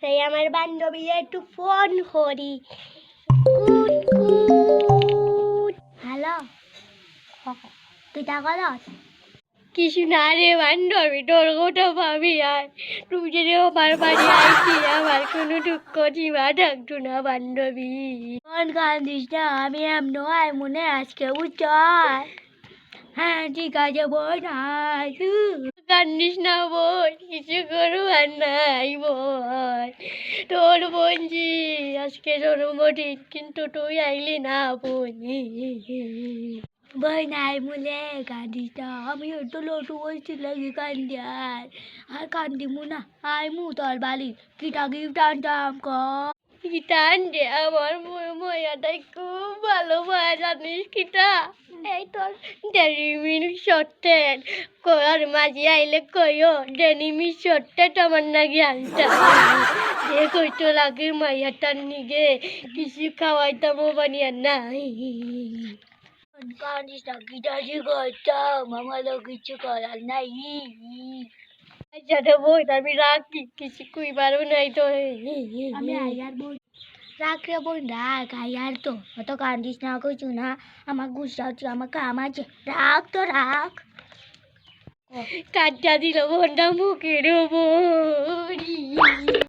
তাই আমার বান্ধবী একটু ফোন করি। কুট কুট। হ্যালো, তুই তা করস? কিছু না রে বান্ধবী, তোর কথা ভাবি আর তুই যদি আমার বাড়ি আইতি আমার কোনো দুঃখ সীমা থাকতো না বান্ধবী। মন কান্দিস না, আমি এমন হয় মনে আজকে বুঝছ। হ্যাঁ ঠিক আছে বোন, কান্দিস না বোন, কিছু করবার নাই বোন। তোর বোনজি আজকে জন্মদিন, কিন্তু তুই আইলি না বোন। বই নাই মুলে কান্দিস না, আমি তো লটু বলছি লাগি কান্দিয়ার আর কান্দিমু না। আই মু তোর বাড়ি কিটা গিফট আনতাম ক কিটান দে, আমার ময়াটাই খুব ভালো পায় জানিস কিটা। এই তোর ডেনিমির শর্টের আর মাঝি আইলে কইও ডেনিমির শর্টেট আমার নাকি আনতা যে কইতো লাগে মাইয়াটার নিগে কিছু খাওয়াইতামও বানিয়া নাই। কানিস না কিটাজি করতাম, আমারও কিছু করার নাই। আচ্ছা বই আমি রাখি, কিছু কইবারও নাই তো। আমি আয়ার বই রাখ রে বোন, রাখ আয়ার তো অত কান্দিস না কইছু না। আমার গুসা হচ্ছে, আমার কাম আছে, রাখ তো রাখ। কাঁচা দিল বোনটা মুখের ওপর।